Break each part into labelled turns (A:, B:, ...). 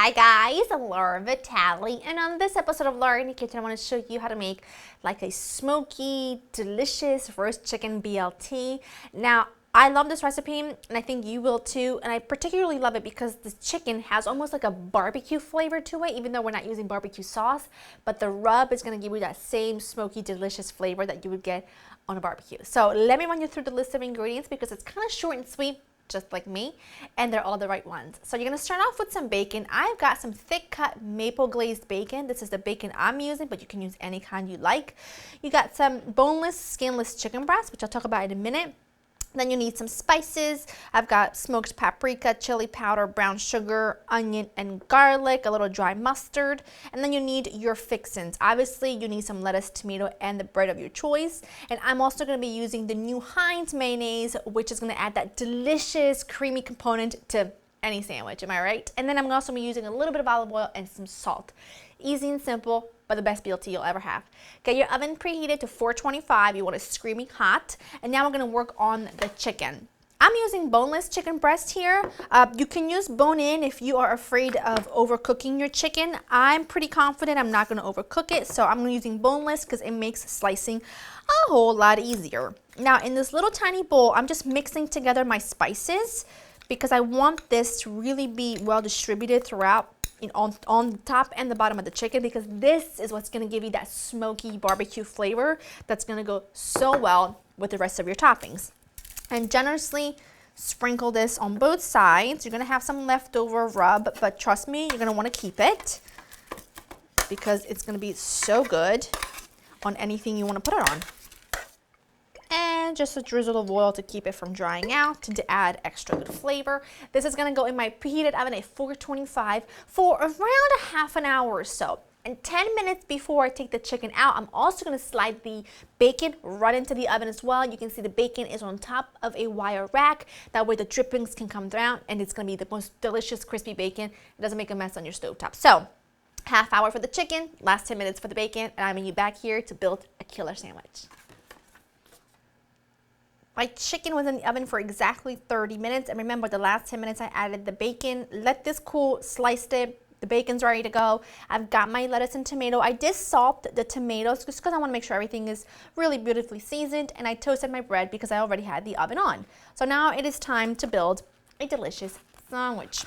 A: Hi guys, I'm Laura Vitale, and on this episode of Laura in the Kitchen, I want to show you how to make like a smoky, delicious roast chicken BLT. Now, I love this recipe, and I think you will too, and I particularly love it because the chicken has almost like a barbecue flavor to it, even though we're not using barbecue sauce, but the rub is going to give you that same smoky, delicious flavor that you would get on a barbecue. So let me run you through the list of ingredients because it's kind of short and sweet, just like me, and they're all the right ones. So you're gonna start off with some bacon. I've got some thick cut maple glazed bacon. This is the bacon I'm using, but you can use any kind you like. You got some boneless, skinless chicken breast, which I'll talk about in a minute. Then you need some spices. I've got smoked paprika, chili powder, brown sugar, onion and garlic, a little dry mustard, and then you need your fixins. Obviously, you need some lettuce, tomato, and the bread of your choice. And I'm also going to be using the new Heinz mayonnaise, which is going to add that delicious creamy component to any sandwich, am I right? And then I'm also going to be using a little bit of olive oil and some salt. Easy and simple, but the best BLT you'll ever have. Get your oven preheated to 425. You want it screaming hot. And now we're going to work on the chicken. I'm using boneless chicken breast here. You can use bone-in if you are afraid of overcooking your chicken. I'm pretty confident I'm not going to overcook it, so I'm using boneless because it makes slicing a whole lot easier. Now in this little tiny bowl, I'm just mixing together my spices because I want this to really be well distributed throughout on the top and the bottom of the chicken, because this is what's going to give you that smoky barbecue flavor that's going to go so well with the rest of your toppings. And generously sprinkle this on both sides. You're going to have some leftover rub, but trust me, you're going to want to keep it because it's going to be so good on anything you want to put it on. And just a drizzle of oil to keep it from drying out and to add extra good flavor. This is going to go in my preheated oven at 425 for around a half an hour or so. And 10 minutes before I take the chicken out, I'm also going to slide the bacon right into the oven as well. You can see the bacon is on top of a wire rack. That way the drippings can come down and it's going to be the most delicious crispy bacon. It doesn't make a mess on your stovetop. So, half hour for the chicken, last 10 minutes for the bacon, and I'm meeting you back here to build a killer sandwich. My chicken was in the oven for exactly 30 minutes. And remember, the last 10 minutes I added the bacon. Let this cool, sliced it. The bacon's ready to go. I've got my lettuce and tomato. I did salt the tomatoes just because I want to make sure everything is really beautifully seasoned. And I toasted my bread because I already had the oven on. So now it is time to build a delicious sandwich.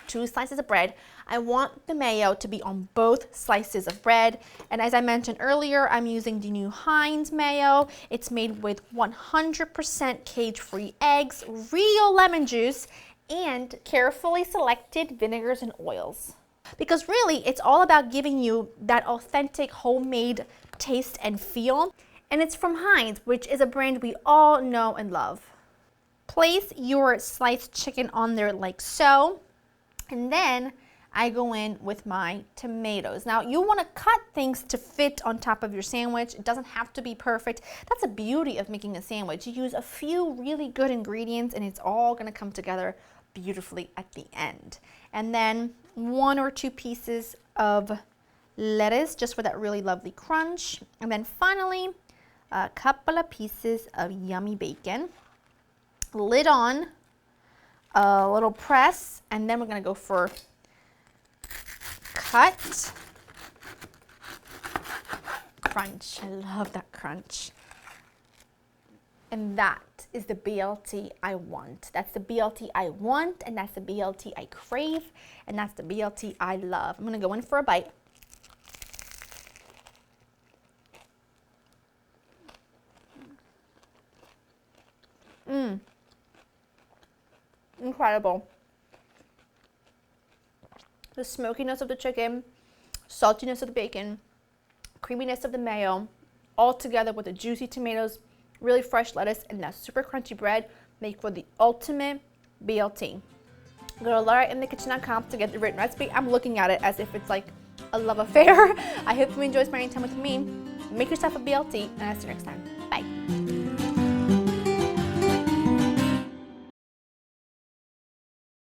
A: 2 slices of bread. I want the mayo to be on both slices of bread. And as I mentioned earlier, I'm using the new Heinz mayo. It's made with 100% cage-free eggs, real lemon juice, and carefully selected vinegars and oils. Because really, it's all about giving you that authentic homemade taste and feel. And it's from Heinz, which is a brand we all know and love. Place your sliced chicken on there like so. And then I go in with my tomatoes. Now you want to cut things to fit on top of your sandwich. It doesn't have to be perfect. That's the beauty of making a sandwich. You use a few really good ingredients and it's all going to come together beautifully at the end. And then 1 or 2 pieces of lettuce just for that really lovely crunch. And then finally a couple of pieces of yummy bacon. Lid on. A little press, and then we're going to go for cut, crunch. I love that crunch. And that is the BLT I want. That's the BLT I want, and that's the BLT I crave, and that's the BLT I love. I'm going to go in for a bite. Incredible. The smokiness of the chicken, saltiness of the bacon, creaminess of the mayo, all together with the juicy tomatoes, really fresh lettuce, and that super crunchy bread make for the ultimate BLT. Go to laurainthekitchen.com to get the written recipe. I'm looking at it as if it's like a love affair. I hope you enjoy spending time with me. Make yourself a BLT, and I'll see you next time. Bye.